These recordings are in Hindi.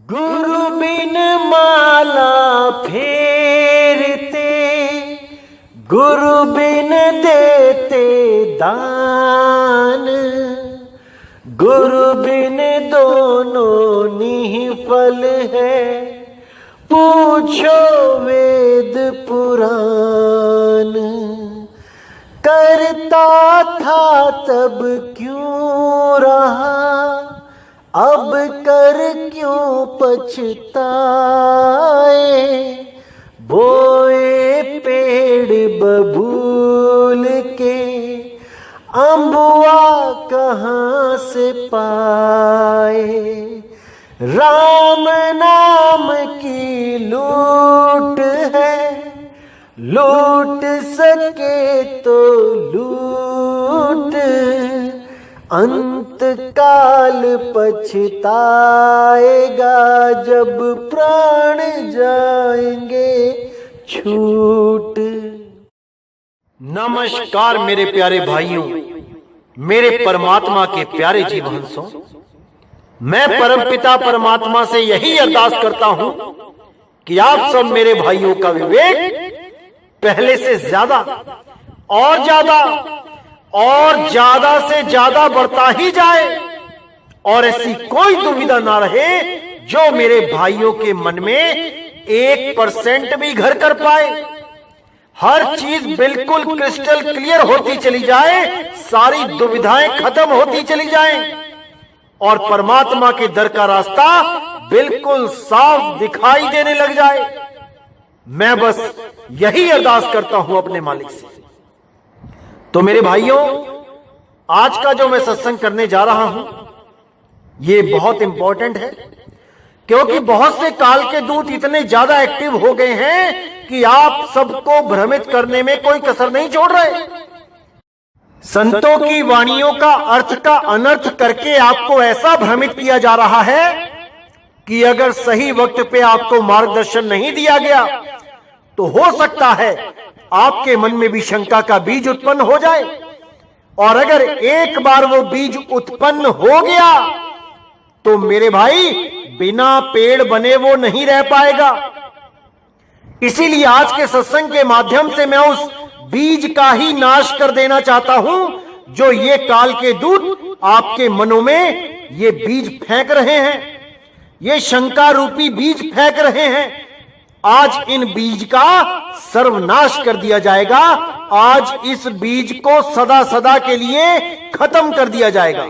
गुरु बिन माला फेरते, गुरु बिन देते दान, गुरु बिन दोनों निष्फल है, पूछो वेद पुराण। करता था तब क्यों रहा, अब कर क्यों पछताए। बोए पेड़ बबूल के, अम्बुआ कहाँ से पाए। राम नाम की लूट है, लूट सके तो लूट, अंत काल पछताएगा जब प्राण जाएंगे छूट। नमस्कार मेरे प्यारे भाइयों, मेरे परमात्मा के प्यारे जीवहंसों। मैं परमपिता परमात्मा से यही अरदास करता हूं कि आप सब मेरे भाइयों का विवेक पहले से ज्यादा और ज्यादा और ज्यादा से ज्यादा बढ़ता ही जाए, और ऐसी कोई दुविधा ना रहे जो मेरे भाइयों के मन में 1% भी घर कर पाए। हर चीज बिल्कुल क्रिस्टल क्लियर होती चली जाए, सारी दुविधाएं खत्म होती चली जाएं, और परमात्मा के दर का रास्ता बिल्कुल साफ दिखाई देने लग जाए। मैं बस यही अरदास करता हूं अपने मालिक से। तो मेरे भाइयों, आज का जो मैं सत्संग करने जा रहा हूं ये बहुत इंपॉर्टेंट है, क्योंकि बहुत से काल के दूत इतने ज्यादा एक्टिव हो गए हैं कि आप सबको भ्रमित करने में कोई कसर नहीं छोड़ रहे। संतों की वाणियों का अर्थ का अनर्थ करके आपको ऐसा भ्रमित किया जा रहा है कि अगर सही वक्त पे आपको मार्गदर्शन नहीं दिया गया तो हो सकता है आपके मन में भी शंका का बीज उत्पन्न हो जाए, और अगर एक बार वो बीज उत्पन्न हो गया तो मेरे भाई बिना पेड़ बने वो नहीं रह पाएगा। इसीलिए आज के सत्संग के माध्यम से मैं उस बीज का ही नाश कर देना चाहता हूं जो ये काल के दूत आपके मनों में ये बीज फेंक रहे हैं, ये शंका रूपी बीज फेंक रहे हैं। आज इन बीज का सर्वनाश कर दिया जाएगा। आज इस बीज को सदा सदा के लिए खत्म कर दिया जाएगा,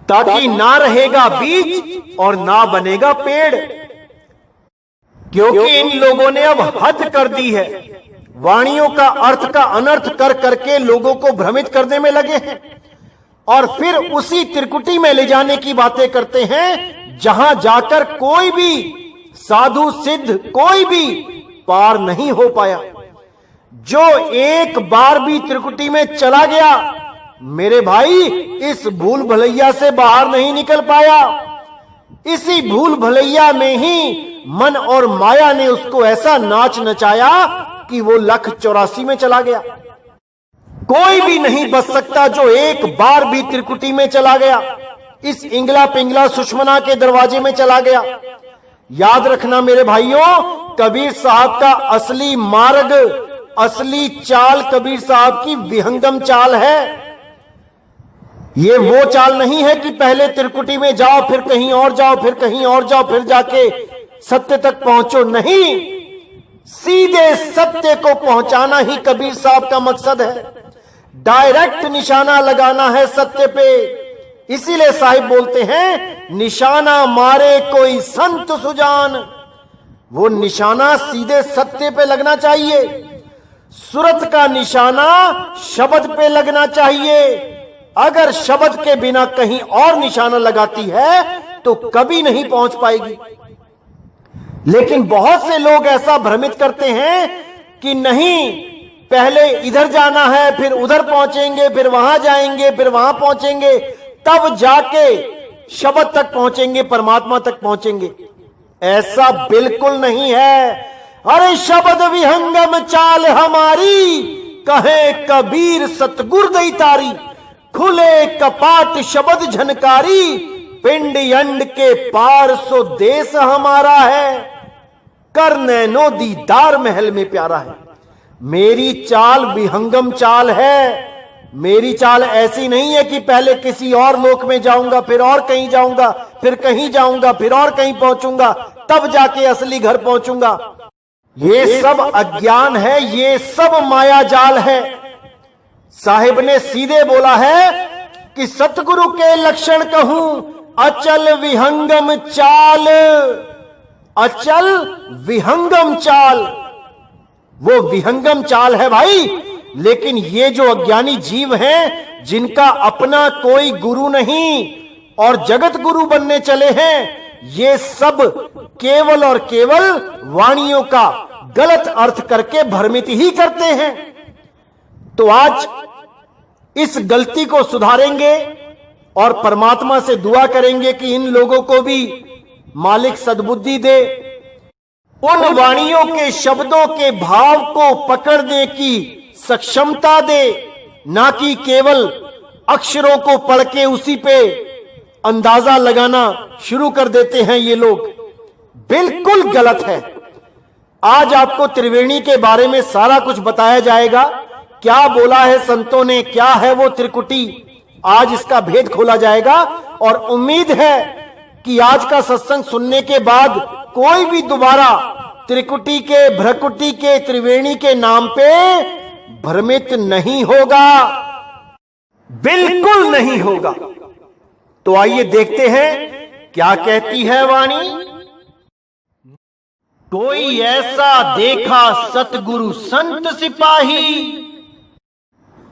ताकि ना रहेगा बीज और ना बनेगा पेड़। क्योंकि इन लोगों ने अब हद कर दी है, वाणियों का अर्थ का अनर्थ कर करके लोगों को भ्रमित करने में लगे हैं, और फिर उसी त्रिकुटी में ले जाने की बातें करते हैं जहां जाकर कोई भी साधु सिद्ध कोई भी पार नहीं हो पाया। जो एक बार भी त्रिकुटी में चला गया मेरे भाई इस भूल भलैया से बाहर नहीं निकल पाया। इसी भूल भलैया में ही मन और माया ने उसको ऐसा नाच नचाया कि वो 1,84 में चला गया। कोई भी नहीं बच सकता जो एक बार भी त्रिकुटी में चला गया, इस इंगला पिंगला सुषमना के दरवाजे में चला गया। याद रखना मेरे भाइयों, कबीर साहब का असली मार्ग, असली चाल कबीर साहब की विहंगम चाल है। ये वो चाल नहीं है कि पहले त्रिकुटी में जाओ, फिर कहीं और जाओ, फिर कहीं और जाओ, फिर जाके सत्य तक पहुंचो। नहीं, सीधे सत्य को पहुंचाना ही कबीर साहब का मकसद है। डायरेक्ट निशाना लगाना है सत्य पे। इसीलिए साहिब बोलते हैं, निशाना मारे कोई संत सुजान। वो निशाना सीधे सत्य पे लगना चाहिए। सूरत का निशाना शब्द पे लगना चाहिए। अगर शब्द के बिना कहीं और निशाना लगाती है तो कभी नहीं पहुंच पाएगी। लेकिन बहुत से लोग ऐसा भ्रमित करते हैं कि नहीं, पहले इधर जाना है, फिर उधर पहुंचेंगे, फिर वहां जाएंगे, फिर वहां पहुंचेंगे, तब जाके शब्द तक पहुंचेंगे, परमात्मा तक पहुंचेंगे। ऐसा बिल्कुल नहीं है। अरे शब्द विहंगम चाल हमारी, कहे कबीर सतगुर दई तारी। खुले कपाट शब्द झनकारी, पिंड यंड के पार सो देश हमारा है, कर नैनो दीदार महल में प्यारा है। मेरी चाल विहंगम चाल है। मेरी चाल ऐसी नहीं है कि पहले किसी और लोक में जाऊंगा, फिर और कहीं जाऊंगा, फिर कहीं जाऊंगा, फिर और कहीं पहुंचूंगा, तब जाके असली घर पहुंचूंगा। ये सब अज्ञान है, ये सब माया जाल है। साहिब ने सीधे बोला है कि सतगुरु के लक्षण कहूं, अचल विहंगम चाल, अचल विहंगम चाल। वो विहंगम चाल है भाई। लेकिन ये जो अज्ञानी जीव हैं, जिनका अपना कोई गुरु नहीं और जगत गुरु बनने चले हैं, ये सब केवल और केवल वाणियों का गलत अर्थ करके भ्रमित ही करते हैं। तो आज इस गलती को सुधारेंगे और परमात्मा से दुआ करेंगे कि इन लोगों को भी मालिक सद्बुद्धि दे, उन वाणियों के शब्दों के भाव को पकड़ने की सक्षमता दे, ना कि केवल अक्षरों को पढ़ के उसी पे अंदाजा लगाना शुरू कर देते हैं। ये लोग बिल्कुल गलत है। आज आपको त्रिवेणी के बारे में सारा कुछ बताया जाएगा, क्या बोला है संतों ने, क्या है वो त्रिकुटी, आज इसका भेद खोला जाएगा। और उम्मीद है कि आज का सत्संग सुनने के बाद कोई भी दोबारा त्रिकुटी के, भ्रकुटी के, त्रिवेणी के नाम पे भ्रमित नहीं होगा, बिल्कुल नहीं होगा। तो आइए देखते हैं क्या कहती है वाणी। कोई ऐसा देखा सतगुरु संत सिपाही,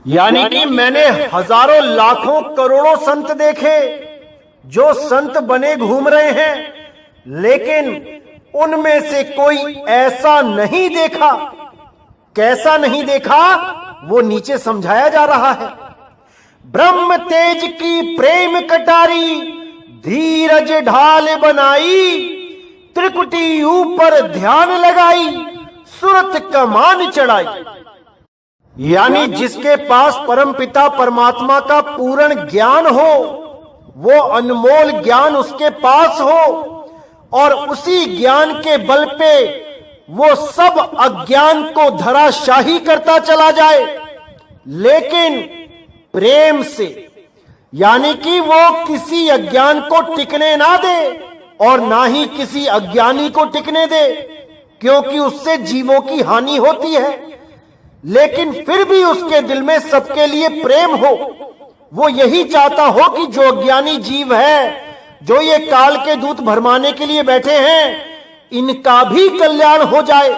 यानी कि मैंने हजारों लाखों करोड़ों संत देखे जो संत बने घूम रहे हैं, लेकिन उनमें से कोई ऐसा नहीं देखा। कैसा नहीं देखा वो नीचे समझाया जा रहा है। ब्रह्म तेज की प्रेम कटारी, धीरज ढाल बनाई, त्रिकुटी ऊपर ध्यान लगाई, सुरत कमान चढ़ाई। यानी जिसके पास परमपिता परमात्मा का पूर्ण ज्ञान हो, वो अनमोल ज्ञान उसके पास हो, और उसी ज्ञान के बल पे वो सब अज्ञान को धराशाही करता चला जाए, लेकिन प्रेम से, यानी कि वो किसी अज्ञान को टिकने ना दे और ना ही किसी अज्ञानी को टिकने दे, क्योंकि उससे जीवों की हानि होती है। लेकिन फिर भी उसके दिल में सबके लिए प्रेम हो। वो यही चाहता हो कि जो अज्ञानी जीव है, जो ये काल के दूत भरमाने के लिए बैठे हैं, इनका भी कल्याण हो जाए,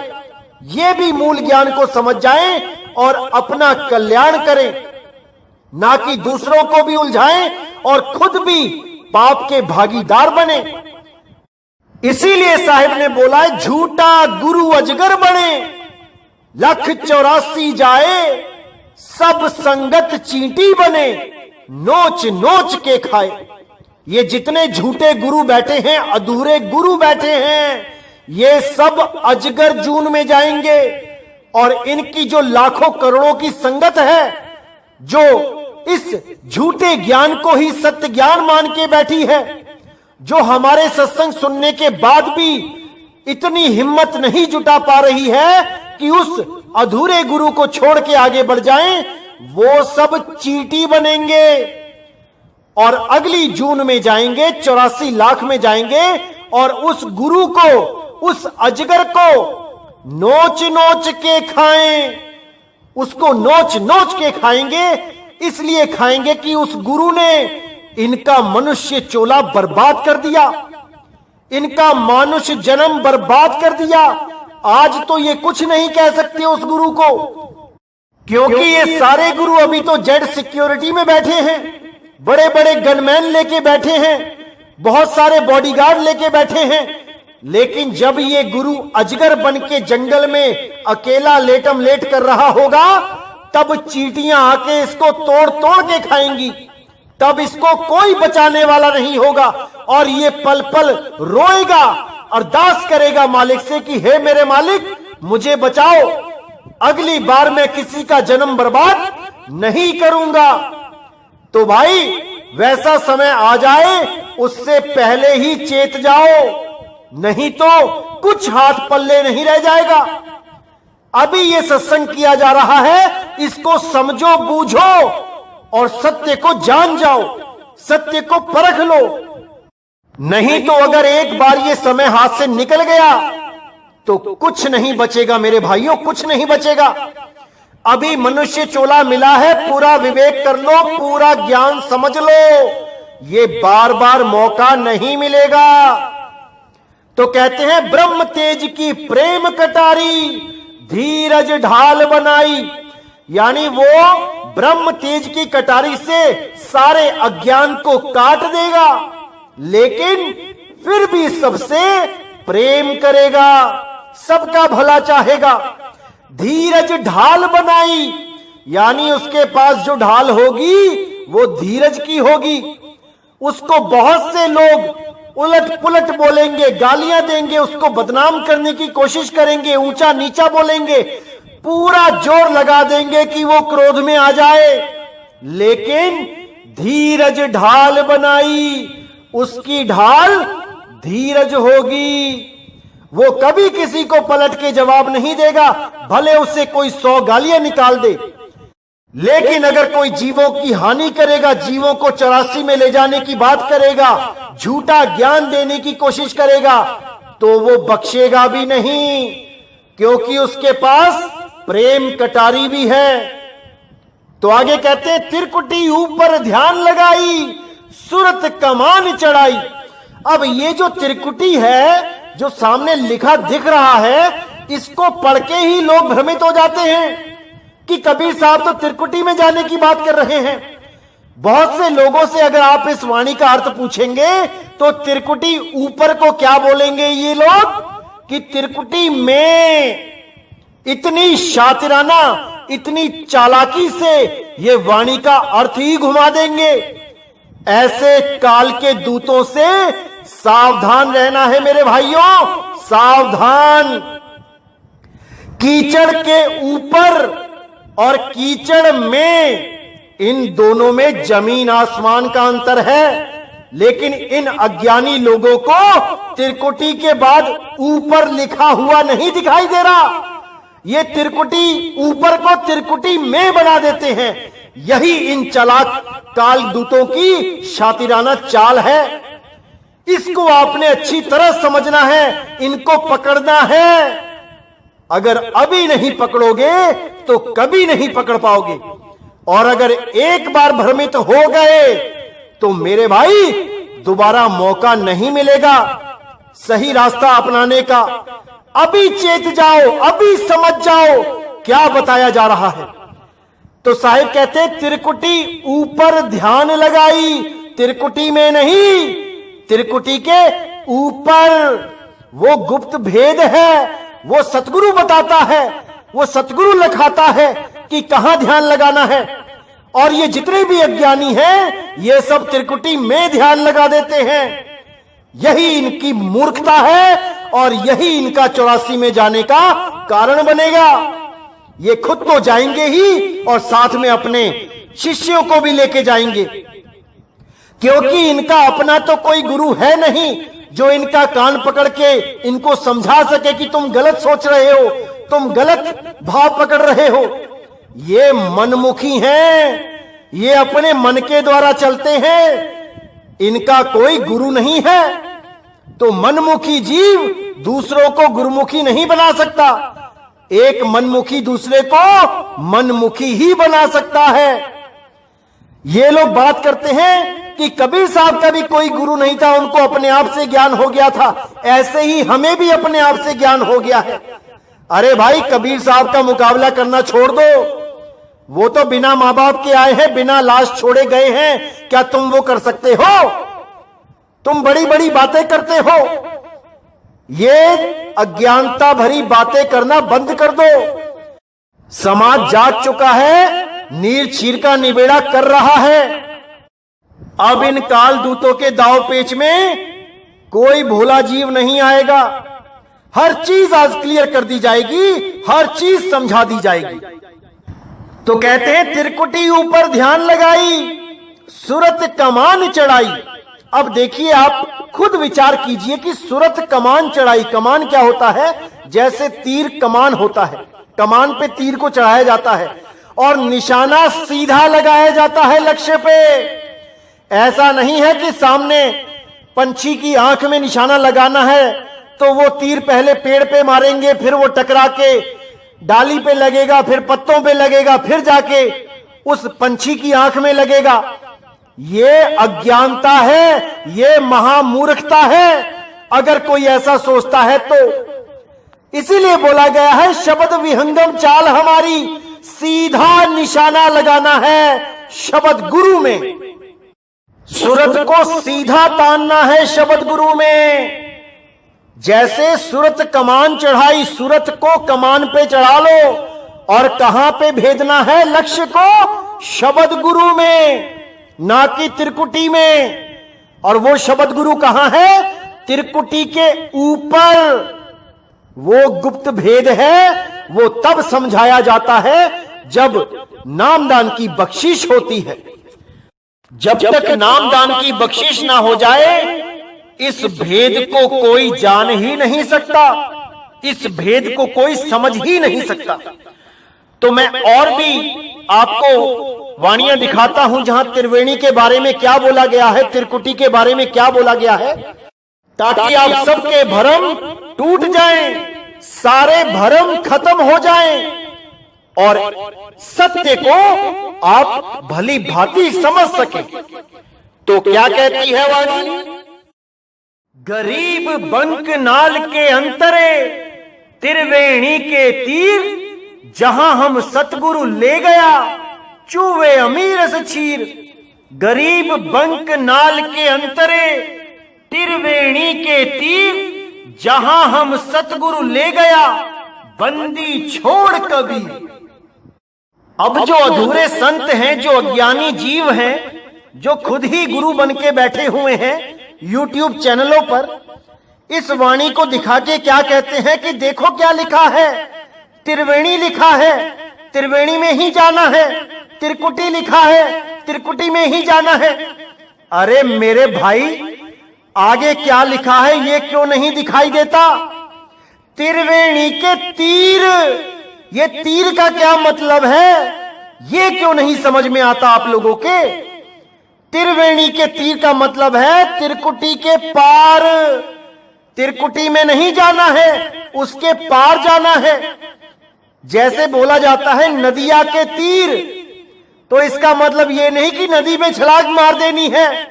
ये भी मूल ज्ञान को समझ जाएं और अपना कल्याण करें, ना कि दूसरों को भी उलझाएं और खुद भी पाप के भागीदार बने। इसीलिए साहिब ने बोला है, झूठा गुरु अजगर बने, 184 जाए, सब संगत चींटी बने, नोच नोच के खाए। ये जितने झूठे गुरु बैठे हैं, अधूरे गुरु बैठे हैं, ये सब अजगर जून में जाएंगे। और इनकी जो लाखों करोड़ों की संगत है, जो इस झूठे ज्ञान को ही सत्य ज्ञान मान के बैठी है, जो हमारे सत्संग सुनने के बाद भी इतनी हिम्मत नहीं जुटा पा रही है कि उस अधूरे गुरु को छोड़ के आगे बढ़ जाएं, वो सब चींटी बनेंगे और अगली जून में जाएंगे, 84 लाख में जाएंगे, और उस गुरु को, उस अजगर को नोच नोच के खाएं। उसको नोच नोच के खाएंगे। इसलिए खाएंगे कि उस गुरु ने इनका मनुष्य चोला बर्बाद कर दिया, इनका मानुष जन्म बर्बाद कर दिया। आज तो ये कुछ नहीं कह सकते उस गुरु को, क्योंकि ये सारे गुरु अभी तो जेड सिक्योरिटी में बैठे हैं, बड़े बड़े गनमैन लेके बैठे हैं, बहुत सारे बॉडीगार्ड लेके बैठे हैं। लेकिन जब ये गुरु अजगर बन के जंगल में अकेला लेटम लेट कर रहा होगा, तब चींटियां आके इसको तोड़ तोड़ के खाएंगी, तब इसको कोई बचाने वाला नहीं होगा। और ये पल पल रोएगा, अरदास करेगा मालिक से कि हे मेरे मालिक, मुझे बचाओ, अगली बार मैं किसी का जन्म बर्बाद नहीं करूंगा। तो भाई, वैसा समय आ जाए उससे पहले ही चेत जाओ, नहीं तो कुछ हाथ पल्ले नहीं रह जाएगा। अभी ये सत्संग किया जा रहा है, इसको समझो बूझो और सत्य को जान जाओ, सत्य को परख लो। नहीं तो अगर एक बार ये समय हाथ से निकल गया तो कुछ नहीं बचेगा मेरे भाइयों, कुछ नहीं बचेगा। अभी मनुष्य चोला मिला है, पूरा विवेक कर लो, पूरा ज्ञान समझ लो, ये बार बार मौका नहीं मिलेगा। तो कहते हैं ब्रह्म तेज की प्रेम कटारी, धीरज ढाल बनाई, यानी वो ब्रह्म तेज की कटारी से सारे अज्ञान को काट देगा, लेकिन फिर भी सबसे प्रेम करेगा, सबका भला चाहेगा। धीरज ढाल बनाई, यानी उसके पास जो ढाल होगी वो धीरज की होगी। उसको बहुत से लोग उलट पुलट बोलेंगे, गालियां देंगे, उसको बदनाम करने की कोशिश करेंगे, ऊंचा नीचा बोलेंगे, पूरा जोर लगा देंगे कि वो क्रोध में आ जाए, लेकिन धीरज ढाल बनाई, उसकी ढाल धीरज होगी। वो कभी किसी को पलट के जवाब नहीं देगा, भले उससे कोई 100 गालियां निकाल दे। लेकिन अगर कोई जीवों की हानि करेगा, जीवों को 84 में ले जाने की बात करेगा, झूठा ज्ञान देने की कोशिश करेगा, तो वो बख्शेगा भी नहीं, क्योंकि उसके पास प्रेम कटारी भी है। तो आगे कहते हैं त्रिकुटी ऊपर ध्यान लगाई, सूरत कमान चढ़ाई। अब ये जो त्रिकुटी है, जो सामने लिखा दिख रहा है, इसको पढ़ के ही लोग भ्रमित हो जाते हैं कि कबीर साहब तो त्रिकुटी में जाने की बात कर रहे हैं। बहुत से लोगों से अगर आप इस वाणी का अर्थ पूछेंगे तो त्रिकुटी ऊपर को क्या बोलेंगे ये लोग, कि त्रिकुटी में। इतनी शातिराना, इतनी चालाकी से ये वाणी का अर्थ ही घुमा देंगे। ऐसे काल के दूतों से सावधान रहना है मेरे भाइयों, सावधान। कीचड़ के ऊपर और कीचड़ में, इन दोनों में जमीन आसमान का अंतर है। लेकिन इन अज्ञानी लोगों को त्रिकुटी के बाद ऊपर लिखा हुआ नहीं दिखाई दे रहा। ये त्रिकुटी ऊपर को त्रिकुटी में बना देते हैं। यही इन चालाक काल दूतों की शातिराना चाल है। इसको आपने अच्छी तरह समझना है, इनको पकड़ना है। अगर अभी नहीं पकड़ोगे तो कभी नहीं पकड़ पाओगे, और अगर एक बार भ्रमित हो गए तो मेरे भाई दोबारा मौका नहीं मिलेगा सही रास्ता अपनाने का। अभी चेत जाओ, अभी समझ जाओ क्या बताया जा रहा है। तो साहिब कहते हैं त्रिकुटी ऊपर ध्यान लगाई, त्रिकुटी में नहीं, त्रिकुटी के ऊपर। वो गुप्त भेद है, वो सतगुरु बताता है, वो सतगुरु लिखाता है कि कहां ध्यान लगाना है। और ये जितने भी अज्ञानी हैं, ये सब त्रिकुटी में ध्यान लगा देते हैं। यही इनकी मूर्खता है और यही इनका 84 में जाने का कारण बनेगा। ये खुद तो जाएंगे ही और साथ में अपने शिष्यों को भी लेके जाएंगे, क्योंकि इनका अपना तो कोई गुरु है नहीं जो इनका कान पकड़ के इनको समझा सके कि तुम गलत सोच रहे हो, तुम गलत भाव पकड़ रहे हो। ये मनमुखी हैं, ये अपने मन के द्वारा चलते हैं, इनका कोई गुरु नहीं है। तो मनमुखी जीव दूसरों को गुरुमुखी नहीं बना सकता, एक मनमुखी दूसरे को मनमुखी ही बना सकता है। ये लोग बात करते हैं कि कबीर साहब का भी कोई गुरु नहीं था, उनको अपने आप से ज्ञान हो गया था, ऐसे ही हमें भी अपने आप से ज्ञान हो गया है। अरे भाई, कबीर साहब का मुकाबला करना छोड़ दो, वो तो बिना मां बाप के आए हैं, बिना लाश छोड़े गए हैं। क्या तुम वो कर सकते हो? तुम बड़ी बड़ी बातें करते हो। ये अज्ञानता भरी बातें करना बंद कर दो। समाज जाग चुका है, नीर चीर का निबेड़ा कर रहा है। अब इन काल दूतों के दाव पेच में कोई भोला जीव नहीं आएगा। हर चीज आज क्लियर कर दी जाएगी, हर चीज समझा दी जाएगी। तो कहते हैं त्रिकुटी ऊपर ध्यान लगाई सूरत कमान चढ़ाई। अब देखिए, आप खुद विचार कीजिए कि सूरत कमान चढ़ाई। कमान क्या होता है? जैसे तीर कमान होता है, कमान पे तीर को चढ़ाया जाता है और निशाना सीधा लगाया जाता है लक्ष्य पे। ऐसा नहीं है कि सामने पंछी की आंख में निशाना लगाना है तो वो तीर पहले पेड़ पे मारेंगे, फिर वो टकरा के डाली पे लगेगा, फिर पत्तों पे लगेगा, फिर जाके उस पंछी की आंख में लगेगा। ये अज्ञानता है, ये महामूर्खता है अगर कोई ऐसा सोचता है तो। इसीलिए बोला गया है, शब्द विहंगम चाल हमारी, सीधा निशाना लगाना है शब्द गुरु में। सूरत को सीधा तानना है शब्द गुरु में। जैसे सूरत कमान चढ़ाई, सूरत को कमान पे चढ़ा लो और कहां पे भेजना है लक्ष्य को? शब्द गुरु में, ना कि त्रिकुटी में। और वो शब्द गुरु कहां है? त्रिकुटी के ऊपर। वो गुप्त भेद है, वो तब समझाया जाता है जब नामदान की बख्शिश होती है। जब तक नामदान की बख्शिश ना हो जाए, इस भेद को कोई जान ही नहीं सकता, इस भेद को कोई समझ ही नहीं सकता। तो मैं और भी आपको वाणियां दिखाता हूं जहां त्रिवेणी के बारे में क्या बोला गया है, त्रिकुटी के बारे में क्या बोला गया है, ताकि आप सबके भ्रम टूट जाएं, सारे भ्रम खत्म हो जाएं और सत्य को आप भली भांति समझ सके। तो क्या कहती है वाणी? गरीब बंक नाल के अंतरे, त्रिवेणी के तीर, जहां हम सतगुरु ले गया, चूवे अमीर से छीर। गरीब बंक नाल के अंतरे, त्रिवेणी के तीर, जहां हम सतगुरु ले गया, बंदी छोड़ कबीर। अब जो अधूरे संत हैं, जो अज्ञानी जीव हैं, जो खुद ही गुरु बन के बैठे हुए हैं YouTube चैनलों पर, इस वाणी को दिखा के क्या कहते हैं कि देखो क्या लिखा है, त्रिवेणी लिखा है, त्रिवेणी में ही जाना है, त्रिकुटी लिखा है, त्रिकुटी में ही जाना है। अरे मेरे भाई, आगे क्या लिखा है ये क्यों नहीं दिखाई देता? त्रिवेणी के तीर, ये तीर का क्या मतलब है ये क्यों नहीं समझ में आता आप लोगों के? त्रिवेणी के तीर का मतलब है त्रिकुटी के पार। त्रिकुटी में नहीं जाना है, उसके पार जाना है। जैसे बोला जाता है नदिया के तीर, तो इसका मतलब ये नहीं कि नदी में छलांग मार देनी है,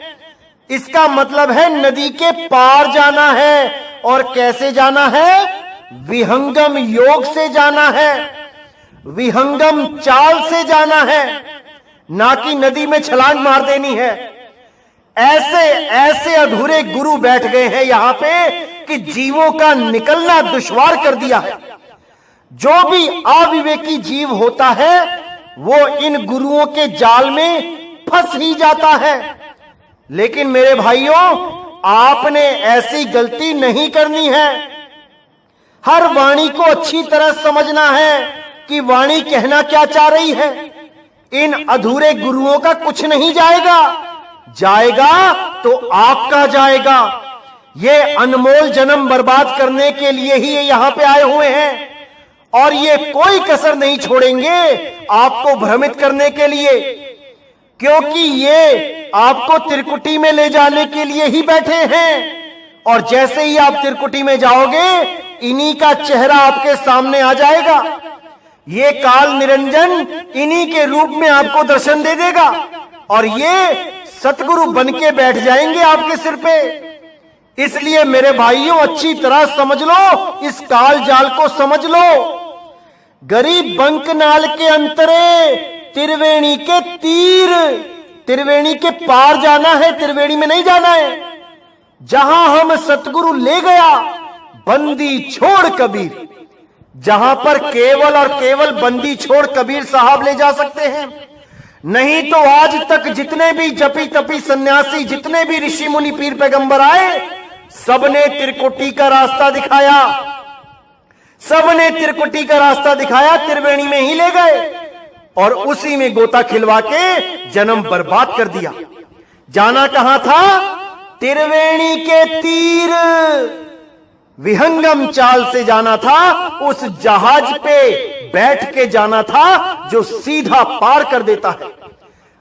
इसका मतलब है नदी के पार जाना है। और कैसे जाना है? विहंगम योग से जाना है, विहंगम चाल से जाना है, ना कि नदी में छलांग मार देनी है। ऐसे ऐसे अधूरे गुरु बैठ गए हैं यहां पे कि जीवों का निकलना दुश्वार कर दिया है। जो भी अविवेकी जीव होता है वो इन गुरुओं के जाल में फंस ही जाता है। लेकिन मेरे भाइयों, आपने ऐसी गलती नहीं करनी है। हर वाणी को अच्छी तरह समझना है कि वाणी कहना क्या चाह रही है। इन अधूरे गुरुओं का कुछ नहीं जाएगा, जाएगा तो आपका जाएगा। ये अनमोल जन्म बर्बाद करने के लिए ही ये यहां पे आए हुए हैं और ये कोई कसर नहीं छोड़ेंगे आपको भ्रमित करने के लिए, क्योंकि ये आपको त्रिकुटी में ले जाने के लिए ही बैठे हैं। और जैसे ही आप त्रिकुटी में जाओगे, इन्हीं का चेहरा आपके सामने आ जाएगा। ये काल निरंजन इन्हीं के रूप में आपको दर्शन दे देगा और ये सतगुरु बन के बैठ जाएंगे आपके सिर पे। इसलिए मेरे भाइयों, अच्छी तरह समझ लो, इस काल जाल को समझ लो। गरीब बंक नाल के अंतरे, त्रिवेणी के तीर, त्रिवेणी के पार जाना है, त्रिवेणी में नहीं जाना है। जहां हम सतगुरु ले गया, बंदी छोड़ कबीर। जहां पर केवल और केवल बंदी छोड़ कबीर साहब ले जा सकते हैं। नहीं तो आज तक जितने भी जपी तपी सन्यासी, जितने भी ऋषि मुनि पीर पैगंबर आए, सबने त्रिकुटी का रास्ता दिखाया, सबने त्रिकुटी का रास्ता दिखाया, त्रिवेणी में ही ले गए। और उसी में गोता खिलवा के जन्म बर्बाद कर दिया। जाना कहां था? त्रिवेणी के तीर विहंगम चाल से जाना था। उस जहाज पे बैठ के जाना था जो सीधा पार कर देता है।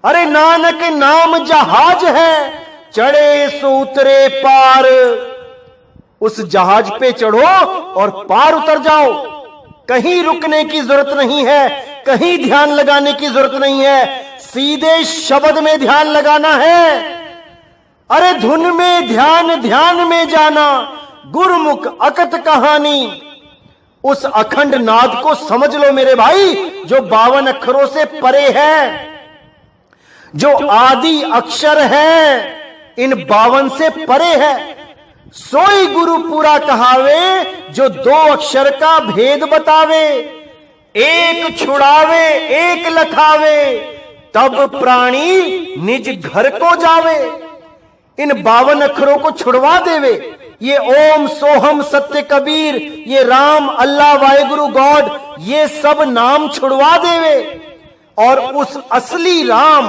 अरे नानक नाम जहाज है, चढ़े सो उतरे पार। उस जहाज पे चढ़ो और पार उतर जाओ। कहीं रुकने की जरूरत नहीं है, कहीं ध्यान लगाने की जरूरत नहीं है, सीधे शब्द में ध्यान लगाना है। अरे धुन में ध्यान, ध्यान में जाना, गुरुमुख अकत कहानी। उस अखंड नाद को समझ लो मेरे भाई, जो 52 अक्षरों से परे है, जो आदि अक्षर है, इन 52 से परे है। सोई गुरु पूरा कहावे, जो 2 अक्षर का भेद बतावे। एक छुड़ावे एक लखावे, तब प्राणी निज घर को जावे। इन 52 अक्षरों को छुड़वा देवे। ये ओम सोहम सत्य कबीर, ये राम अल्लाह वाहेगुरु गॉड, ये सब नाम छुड़वा देवे और उस असली राम,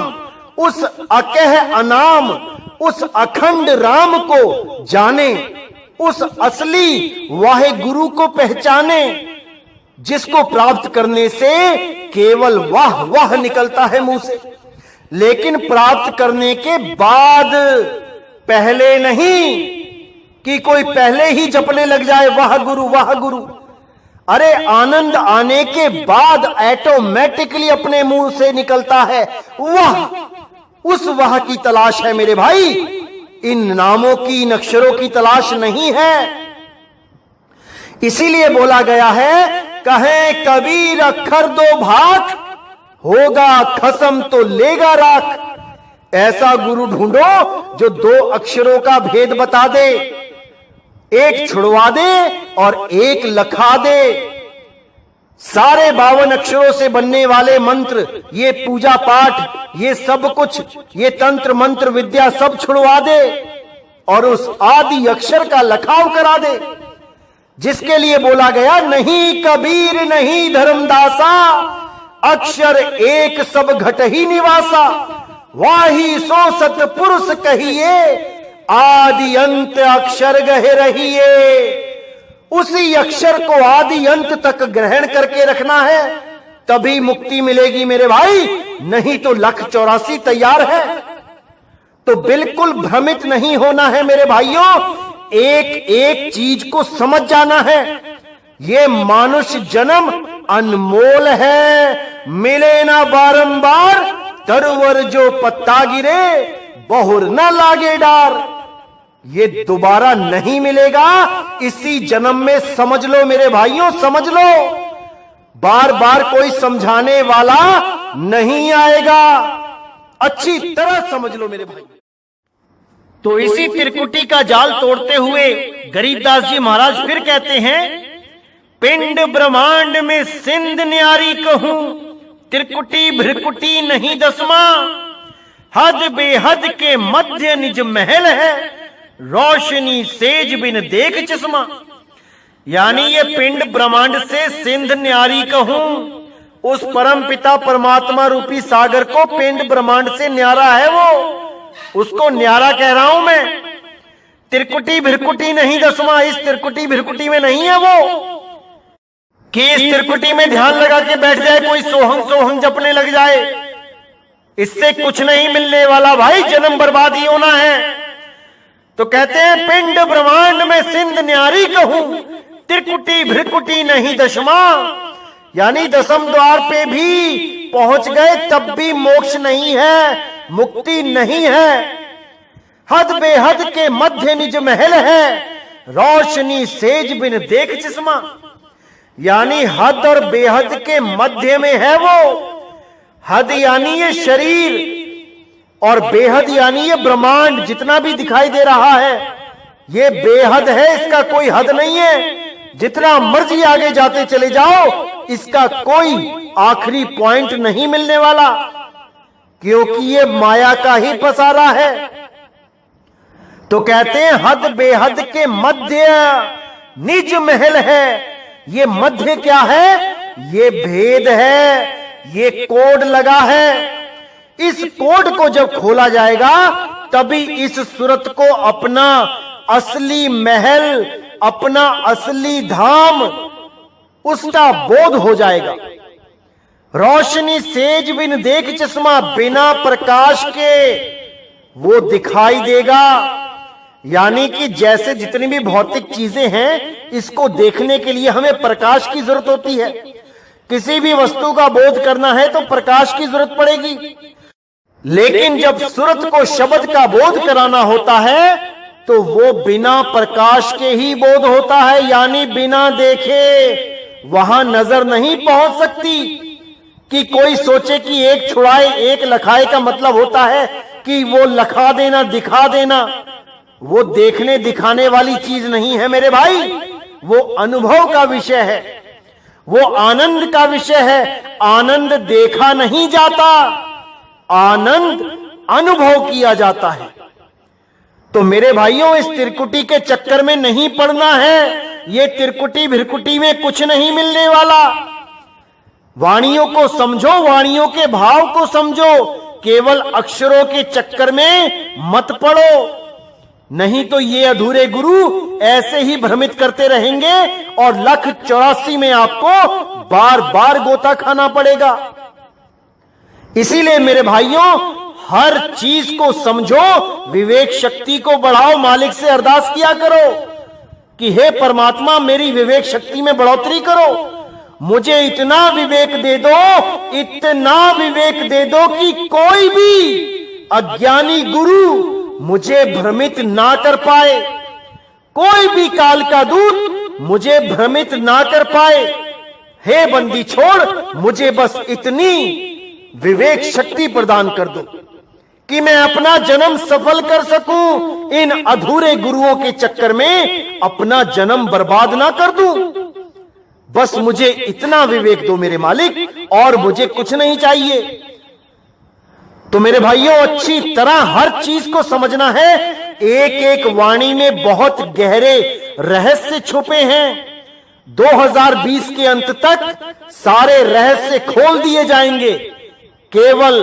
उस अकह अनाम, उस अखंड राम को जाने, उस असली वाहेगुरु को पहचाने, जिसको प्राप्त करने से केवल वाह वाह निकलता है मुंह से, लेकिन प्राप्त करने के बाद, पहले नहीं कि कोई पहले ही जपने लग जाए वाह गुरु वाह गुरु। अरे आनंद आने के बाद ऑटोमेटिकली अपने मुंह से निकलता है वाह। उस वाह की तलाश है मेरे भाई, इन नामों की, इन अक्षरों की तलाश नहीं है। इसीलिए बोला गया है, कहे कबीर अक्षर 2 भाग, होगा खसम तो लेगा राख। ऐसा गुरु ढूंढो जो 2 अक्षरों का भेद बता दे, एक छुड़वा दे और एक लखा दे। सारे 52 अक्षरों से बनने वाले मंत्र, ये पूजा पाठ, ये सब कुछ, ये तंत्र मंत्र विद्या सब छुड़वा दे और उस आदि अक्षर का लखाव करा दे, जिसके लिए बोला गया, नहीं कबीर नहीं धर्मदासा, अक्षर एक सब घट ही निवासा। वाही सो सतपुरुष कहिए, आदि अंत अक्षर गहे रहिए। उसी अक्षर को आदि अंत तक ग्रहण करके रखना है, तभी मुक्ति मिलेगी मेरे भाई, नहीं तो 184 तैयार है। तो बिल्कुल भ्रमित नहीं होना है मेरे भाइयों, एक एक चीज को समझ जाना है। ये मानुष जन्म अनमोल है, मिले ना बारंबार, तरवर जो पत्ता गिरे बहुर ना लागे डार। ये दोबारा नहीं मिलेगा, इसी जन्म में समझ लो मेरे भाइयों, समझ लो। बार बार कोई समझाने वाला नहीं आएगा, अच्छी तरह समझ लो मेरे भाई। तो इसी त्रिकुटी का जाल तोड़ते हुए गरीबदास जी महाराज फिर कहते हैं, पिंड ब्रह्मांड में सिंध न्यारी कहूं, त्रिकुटी भ्रिकुटी नहीं दसमा। हद बेहद के मध्य निज महल है, रोशनी सेज बिन देख चश्मा। यानी ये पिंड ब्रह्मांड से सिंध न्यारी कहूं, उस परम पिता परमात्मा रूपी सागर को पिंड ब्रह्मांड से न्यारा है वो, उसको न्यारा कह रहा हूं मैं। त्रिकुटी भ्रिकुटी नहीं दसमा, इस त्रिकुटी भ्रिकुटी में नहीं है वो कि इस त्रिकुटी में ध्यान लगा के बैठ जाए, कोई सोहंग सोहंग जपने लग जाए। इससे कुछ नहीं मिलने वाला भाई, जन्म बर्बाद ही होना है। तो कहते हैं, पिंड ब्रह्मांड में सिंध न्यारी कहूं, त्रिकुटी भ्रिकुटी नहीं दशमा। यानी 10वें द्वार पे भी पहुंच गए तब भी मोक्ष नहीं है, मुक्ति नहीं है। हद बेहद के मध्य निज महल है, रोशनी सेज बिन देख चश्मा। यानी हद और बेहद के मध्य में है वो। हद यानी ये शरीर और बेहद यानी ये ब्रह्मांड, जितना भी दिखाई दे रहा है ये बेहद है, इसका कोई हद नहीं है। जितना मर्जी आगे जाते चले जाओ, इसका कोई आखिरी पॉइंट नहीं मिलने वाला, क्योंकि ये माया का ही पसारा है। तो कहते हैं, हद बेहद के मध्य निज महल है। ये मध्य क्या है? ये भेद है, ये कोड लगा है। इस कोड को जब खोला जाएगा तभी इस सूरत को अपना असली महल, अपना असली धाम, उसका बोध हो जाएगा। रोशनी सेज बिन देख चश्मा, बिना प्रकाश के वो दिखाई देगा। यानी कि जैसे जितनी भी भौतिक चीजें हैं, इसको देखने के लिए हमें प्रकाश की जरूरत होती है। किसी भी वस्तु का बोध करना है तो प्रकाश की जरूरत पड़ेगी। लेकिन जब सूरत को शब्द का बोध कराना होता है तो वो बिना प्रकाश के ही बोध होता है, यानी बिना देखे वहां नजर नहीं पहुंच सकती। कि कोई सोचे कि एक छुड़ाए एक लखाए का मतलब होता है कि वो लखा देना, दिखा देना। वो देखने दिखाने वाली चीज नहीं है मेरे भाई, वो अनुभव का विषय है, वो आनंद का विषय है। आनंद देखा नहीं जाता, आनंद अनुभव किया जाता है। तो मेरे भाइयों, इस तिरकुटी के चक्कर में नहीं पड़ना है। ये तिरकुटी भिरकुटी में कुछ नहीं मिलने वाला। वाणियों को समझो, वाणियों के भाव को समझो, केवल अक्षरों के चक्कर में मत पड़ो। नहीं तो ये अधूरे गुरु ऐसे ही भ्रमित करते रहेंगे और 1,84 में आपको बार बार गोता खाना पड़ेगा। इसीलिए मेरे भाइयों, हर चीज को समझो, विवेक शक्ति को बढ़ाओ। मालिक से अरदास किया करो कि हे परमात्मा, मेरी विवेक शक्ति में बढ़ोतरी करो। मुझे इतना विवेक दे दो, इतना विवेक दे दो कि कोई भी अज्ञानी गुरु मुझे भ्रमित ना कर पाए, कोई भी काल का दूत मुझे भ्रमित ना कर पाए। हे बंदी छोड़, मुझे बस इतनी विवेक शक्ति प्रदान कर दो कि मैं अपना जन्म सफल कर सकूं, इन अधूरे गुरुओं के चक्कर में अपना जन्म बर्बाद ना कर दूं। बस मुझे इतना विवेक दो मेरे मालिक, और मुझे कुछ नहीं चाहिए। तो मेरे भाइयों, अच्छी तरह हर चीज को समझना है। एक एक वाणी में बहुत गहरे रहस्य छुपे हैं। 2020 के अंत तक सारे रहस्य खोल दिए जाएंगे। केवल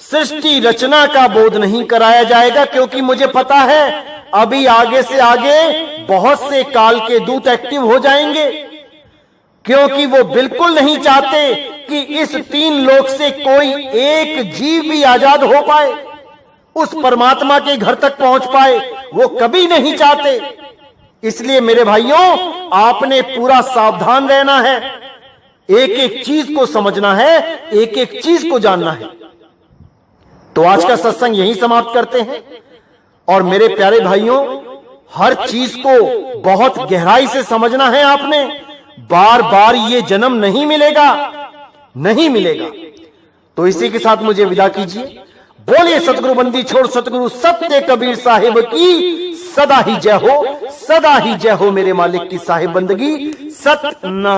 सृष्टि रचना का बोध नहीं कराया जाएगा, क्योंकि मुझे पता है अभी आगे से आगे बहुत से काल के दूत एक्टिव हो जाएंगे, क्योंकि वो बिल्कुल नहीं चाहते कि इस 3 लोक से कोई एक जीव भी आजाद हो पाए, उस परमात्मा के घर तक पहुंच पाए। वो कभी नहीं चाहते। इसलिए मेरे भाइयों, आपने पूरा सावधान रहना है, एक एक चीज को समझना है, एक एक चीज को जानना है। तो आज का सत्संग यहीं समाप्त करते हैं। और मेरे प्यारे भाइयों, हर चीज को बहुत गहराई से समझना है आपने। बार बार ये जन्म नहीं मिलेगा, नहीं मिलेगा। तो इसी के साथ मुझे विदा कीजिए। बोलिए सतगुरु बंदी छोड़ सतगुरु सत्य कबीर साहिब की सदा ही जय हो, सदा ही जय हो। मेरे मालिक की साहिब बंदगी सत ना।